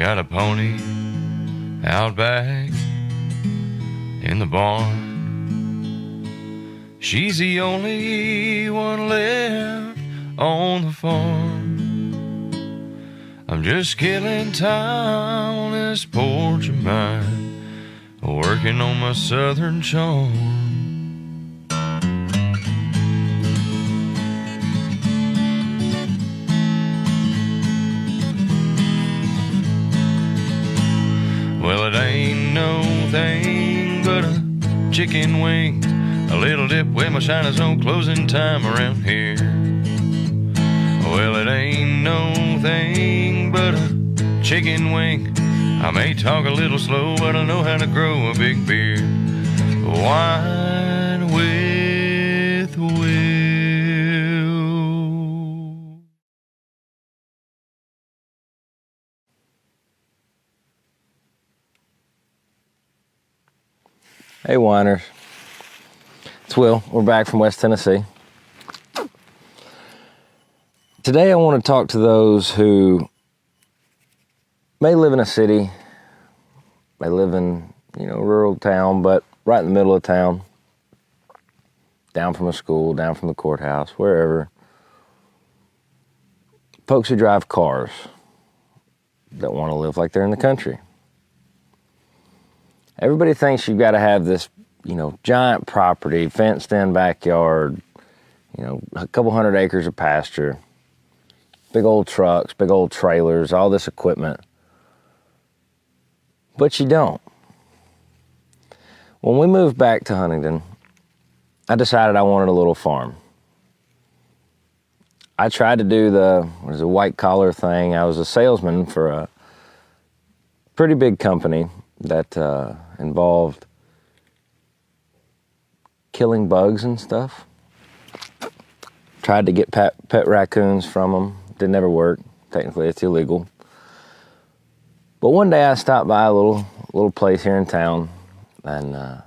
got a pony out back in the barn. She's the only one left on the farm. I'm just killing time on this porch of mine, working on my southern charm. Well, it ain't no thing but a chicken wing, a little dip with my shine, there's no closing time around here. Well, it ain't no thing but a chicken wing. I may talk a little slow, but I know how to grow a big beard. Wine with Will. Hey, whiners. It's Will. We're back from West Tennessee. Today I want to talk to those who may live in a city, may live in, a rural town, but right in the middle of town, down from a school, down from the courthouse, wherever. Folks who drive cars that want to live like they're in the country. Everybody thinks you've got to have this, giant property, fenced-in backyard, a couple hundred acres of pasture, big old trucks, big old trailers, all this equipment. But you don't. When we moved back to Huntington, I decided I wanted a little farm. I tried to do the white collar thing. I was a salesman for a pretty big company that involved killing bugs and stuff. Tried to get pet raccoons from them. Didn't ever work. Technically, it's illegal. But one day I stopped by a little place here in town and was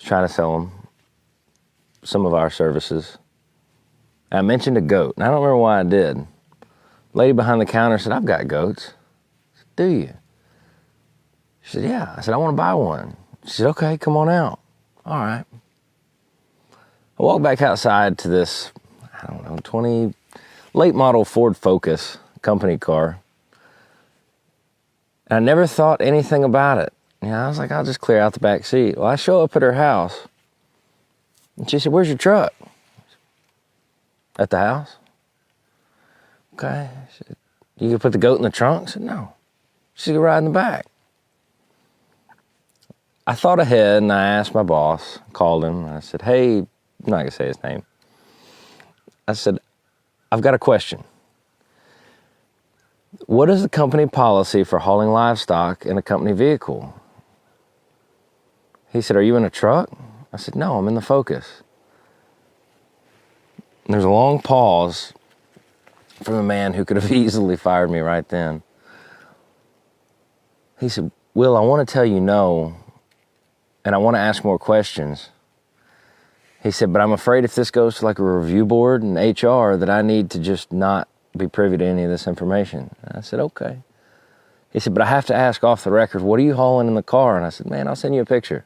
trying to sell them some of our services. And I mentioned a goat, and I don't remember why I did. The lady behind the counter said, "I've got goats." I said, "Do you?" She said, "Yeah." I said, "I want to buy one." She said, "Okay, come on out." All right. I walked back outside to this, 20 late model Ford Focus company car. And I never thought anything about it. I was like, I'll just clear out the back seat. Well, I show up at her house, and she said, "Where's your truck?" "At the house." "Okay." She said, "You could put the goat in the trunk?" I said, "No." She could ride in the back. I thought ahead, and I asked my boss, called him, and I said, "Hey," I'm not going to say his name. I said, "I've got a question. What is the company policy for hauling livestock in a company vehicle?" He said, "Are you in a truck?" I said, "No, I'm in the Focus." And there's a long pause from a man who could have easily fired me right then. He said, "Will, I want to tell you no, and I want to ask more questions." He said, "But I'm afraid if this goes to like a review board and HR that I need to just not be privy to any of this information." And I said, "Okay." He said, "But I have to ask off the record, what are you hauling in the car?" And I said, "Man, I'll send you a picture."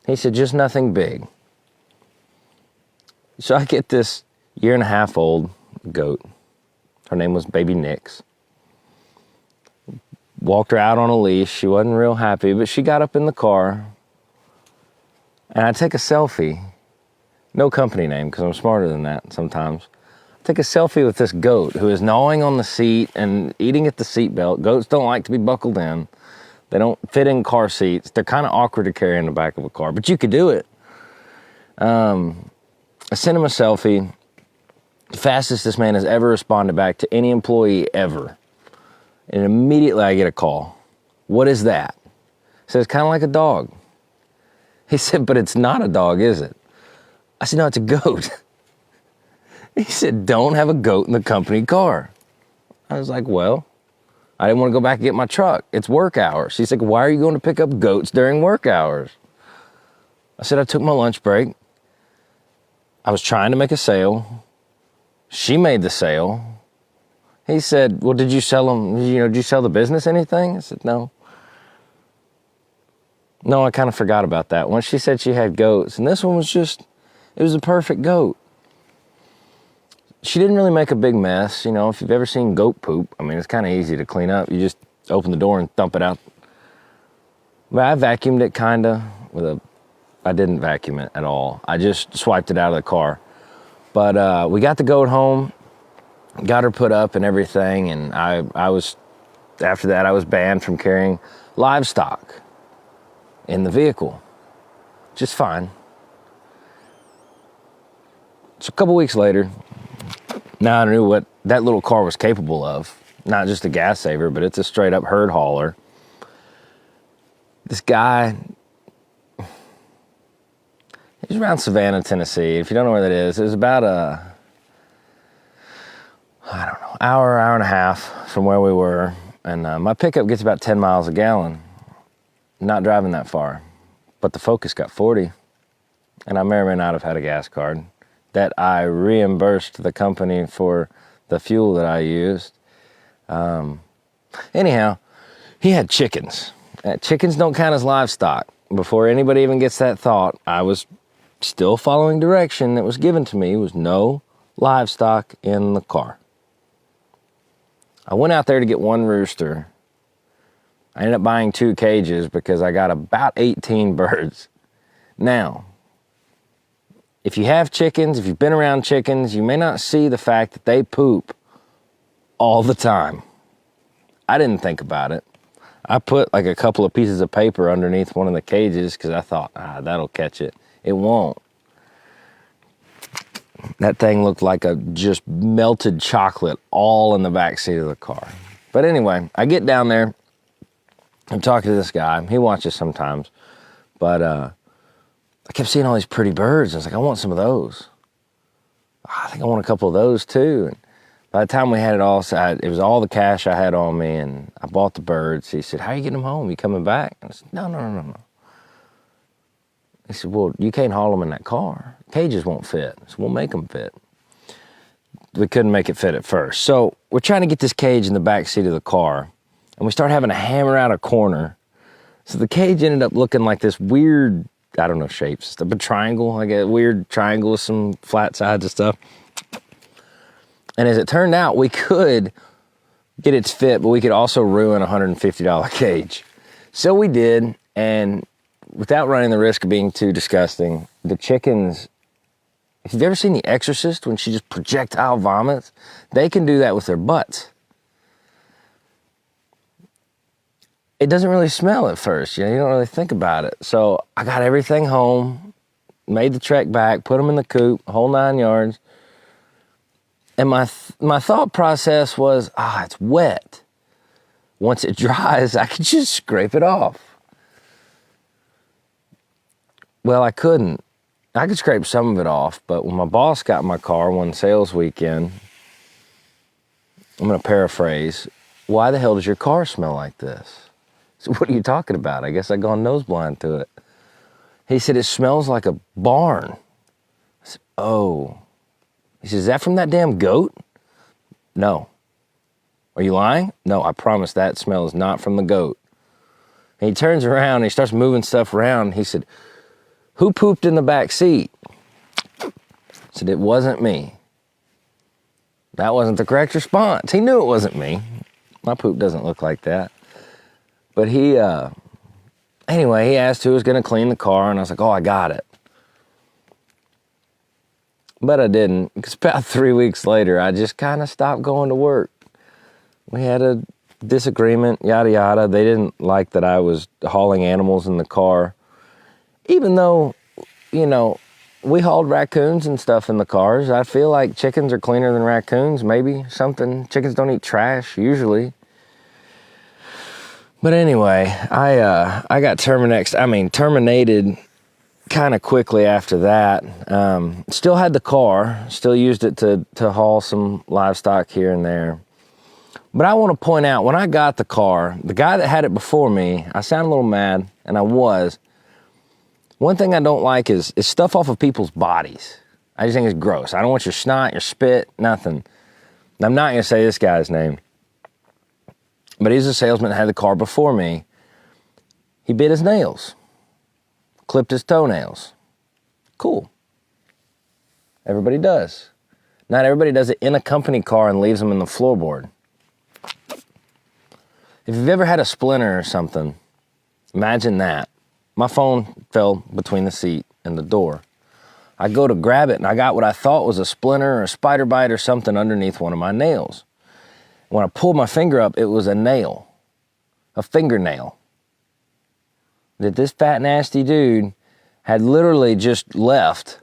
He said, "Just nothing big." So I get this 1.5-year-old goat. Her name was Baby Nix. Walked her out on a leash. She wasn't real happy, but she got up in the car. And I take a selfie. No company name, because I'm smarter than that sometimes. I take a selfie with this goat who is gnawing on the seat and eating at the seat belt. Goats don't like to be buckled in. They don't fit in car seats. They're kind of awkward to carry in the back of a car, but you could do it. I sent him a selfie. The fastest this man has ever responded back to any employee ever. And immediately I get a call. "What is that?" He said, "It's kind of like a dog." He said, "But it's not a dog, is it?" I said, "No, it's a goat." He said, "Don't have a goat in the company car." I was like, "Well, I didn't want to go back and get my truck. It's work hours." He said, "Why are you going to pick up goats during work hours?" I said, "I took my lunch break. I was trying to make a sale. She made the sale." He said, well, did you sell them, did you sell the business anything? I said, no. No, I kind of forgot about that one. She said she had goats, and this one was just, it was a perfect goat. She didn't really make a big mess. If you've ever seen goat poop, I mean, it's kind of easy to clean up. You just open the door and dump it out. But I vacuumed it kind of I didn't vacuum it at all. I just swiped it out of the car. But we got the goat home, got her put up and everything, and after that, I was banned from carrying livestock in the vehicle. Just fine. So a couple weeks later, now I knew what that little car was capable of. Not just a gas saver, but it's a straight up herd hauler. This guy, he's around Savannah, Tennessee. If you don't know where that is, it was about hour and a half from where we were. And my pickup gets about 10 miles a gallon. Not driving that far. But the Focus got 40. And I may or may not have had a gas card that I reimbursed the company for the fuel that I used. Anyhow, he had chickens. Chickens don't count as livestock. Before anybody even gets that thought, I was still following direction that was given to me. Was no livestock in the car. I went out there to get one rooster. I ended up buying 2 cages because I got about 18 birds. Now, if you have chickens, if you've been around chickens, you may not see the fact that they poop all the time. I didn't think about it. I put like a couple of pieces of paper underneath one of the cages because I thought, that'll catch it. It won't. That thing looked like a just melted chocolate all in the back seat of the car. But anyway, I get down there. I'm talking to this guy. He watches sometimes. But I kept seeing all these pretty birds. I was like, I want some of those. I think I want a couple of those too. And by the time we had it all, it was all the cash I had on me, and I bought the birds. He said, how are you getting them home? You coming back? I said, no. He said, well, you can't haul them in that car. Cages won't fit, so we'll make them fit. We couldn't make it fit at first. So we're trying to get this cage in the back seat of the car, and we start having to hammer out a corner. So the cage ended up looking like this weird, I don't know shapes, a triangle, like a weird triangle with some flat sides and stuff. And as it turned out, we could get its fit, but we could also ruin a $150 cage. So we did, and without running the risk of being too disgusting, the chickens, if you've ever seen The Exorcist when she just projectile vomits, they can do that with their butts. It doesn't really smell at first, you don't really think about it. So I got everything home, made the trek back, put them in the coop, whole 9 yards. And my thought process was, it's wet. Once it dries, I could just scrape it off. Well, I couldn't. I could scrape some of it off, but when my boss got in my car one sales weekend, I'm going to paraphrase, why the hell does your car smell like this? So what are you talking about? I guess I'd gone nose blind to it. He said, it smells like a barn. I said, oh. He said, is that from that damn goat? No. Are you lying? No, I promise that smell is not from the goat. And he turns around and he starts moving stuff around. He said, who pooped in the back seat? I said, it wasn't me. That wasn't the correct response. He knew it wasn't me. My poop doesn't look like that. But anyway, he asked who was going to clean the car, and I was like, I got it. But I didn't, because about 3 weeks later, I just kind of stopped going to work. We had a disagreement, yada, yada. They didn't like that I was hauling animals in the car. Even though, we hauled raccoons and stuff in the cars. I feel like chickens are cleaner than raccoons, maybe something. Chickens don't eat trash, usually. But anyway, I got terminated kind of quickly after that. Still had the car, still used it to haul some livestock here and there. But I want to point out, when I got the car, the guy that had it before me, I sound a little mad, and I was. One thing I don't like is stuff off of people's bodies. I just think it's gross. I don't want your snot, your spit, nothing. I'm not going to say this guy's name, but he's a salesman that had the car before me. He bit his nails, clipped his toenails. Cool. Everybody does. Not everybody does it in a company car and leaves them in the floorboard. If you've ever had a splinter or something, imagine that. My phone fell between the seat and the door. I go to grab it, and I got what I thought was a splinter or a spider bite or something underneath one of my nails. When I pulled my finger up, it was a nail, a fingernail, that this fat, nasty dude had literally just left.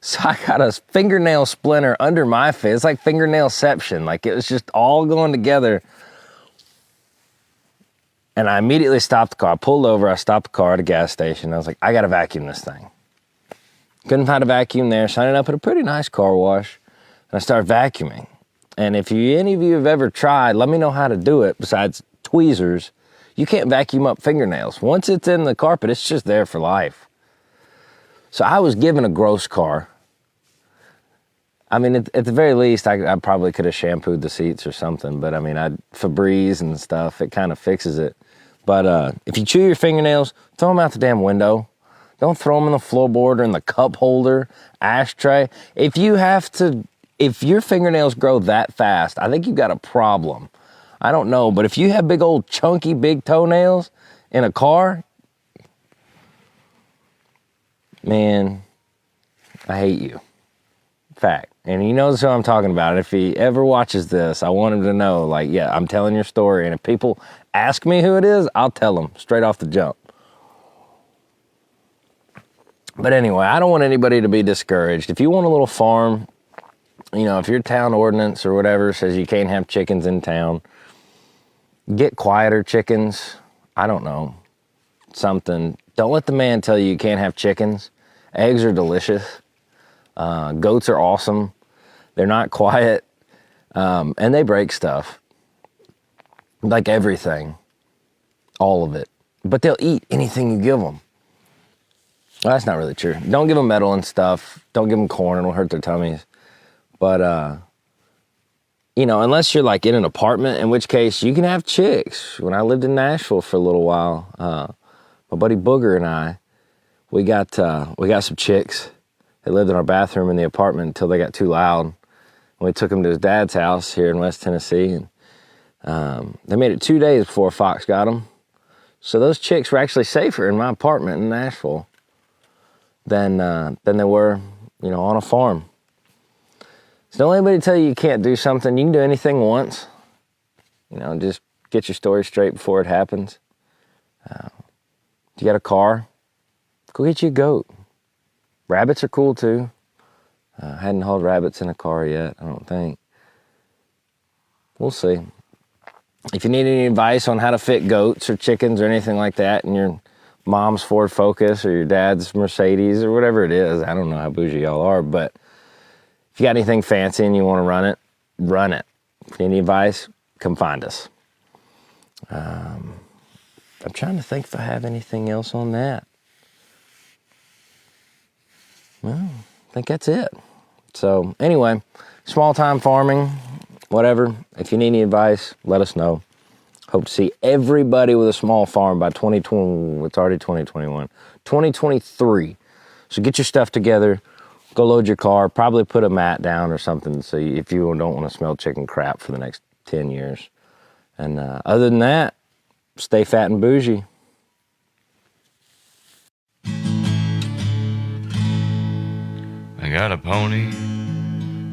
So I got a fingernail splinter under my face. It's like fingernailception. Like, it was just all going together. And I immediately stopped the car. I pulled over. I stopped the car at a gas station. I was like, I got to vacuum this thing. Couldn't find a vacuum there, so I ended up at a pretty nice car wash, and I started vacuuming. And if any of you have ever tried, let me know how to do it. Besides tweezers, you can't vacuum up fingernails. Once it's in the carpet, it's just there for life. So I was given a gross car. I mean, at the very least, I probably could have shampooed the seats or something, but I mean, Febreze and stuff, it kind of fixes it. But if you chew your fingernails, throw them out the damn window. Don't throw them in the floorboard or in the cup holder, ashtray. If your fingernails grow that fast, I think you've got a problem. I don't know, but if you have big old chunky big toenails in a car, man, I hate you. Fact. And he knows who I'm talking about. If he ever watches this, I want him to know, like, yeah, I'm telling your story. And if people ask me who it is, I'll tell them straight off the jump. But anyway, I don't want anybody to be discouraged. If you want a little farm, if your town ordinance or whatever says you can't have chickens in town, get quieter chickens. I don't know. Something. Don't let the man tell you can't have chickens. Eggs are delicious. Goats are awesome. They're not quiet. And they break stuff. Like everything. All of it. But they'll eat anything you give them. Well, that's not really true. Don't give them metal and stuff. Don't give them corn. It'll hurt their tummies. But, unless you're like in an apartment, in which case you can have chicks. When I lived in Nashville for a little while, my buddy Booger and I, we got some chicks. They lived in our bathroom in the apartment until they got too loud. And we took them to his dad's house here in West Tennessee. And they made it 2 days before a fox got them. So those chicks were actually safer in my apartment in Nashville than they were, on a farm. So don't let anybody tell you can't do something. You can do anything once. Just get your story straight before it happens. If you got a car, go get you a goat. Rabbits are cool too. I hadn't hauled rabbits in a car yet, I don't think. We'll see. If you need any advice on how to fit goats or chickens or anything like that in your mom's Ford Focus or your dad's Mercedes or whatever it is, I don't know how bougie y'all are, but if you got anything fancy and you want to run it, run it. If you need any advice, come find us. I'm trying to think if I have anything else on that. Well, I think that's it. So anyway, small time farming, whatever. If you need any advice, let us know. Hope to see everybody with a small farm by 2020. It's already 2021. 2023. So get your stuff together. Go load your car. Probably put a mat down or something so if you don't want to smell chicken crap for the next 10 years. And other than that, stay fat and bougie. I got a pony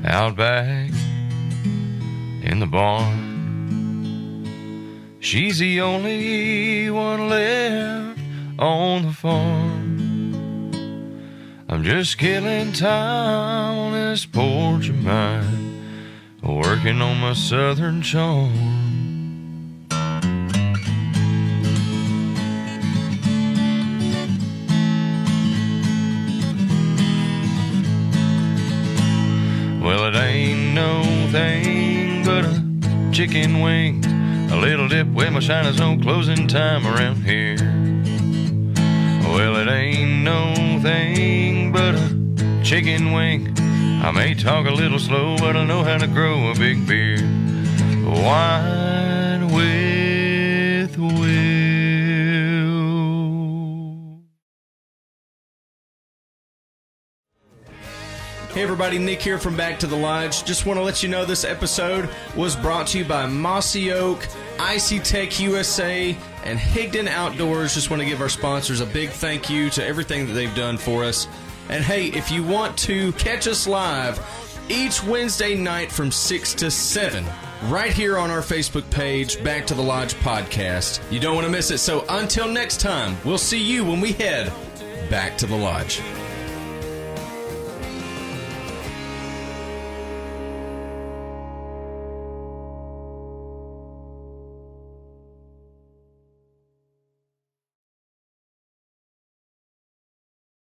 out back in the barn. She's the only one left on the farm. I'm just killing time on this porch of mine, working on my southern charm. Well, it ain't no thing but a chicken wing, a little dip with my shine on closing time around here. Well, it ain't no thing but a chicken wing, I may talk a little slow, but I know how to grow a big beard. Wine with Will. Hey everybody, Nick here from Back to the Lodge. Just want to let you know this episode was brought to you by Mossy Oak, Icey-Tek USA, and Higdon Outdoors. Just want to give our sponsors a big thank you to everything that they've done for us. And hey, if you want to catch us live each Wednesday night from 6 to 7, right here on our Facebook page, Back to the Lodge Podcast. You don't want to miss it. So until next time, we'll see you when we head back to the lodge.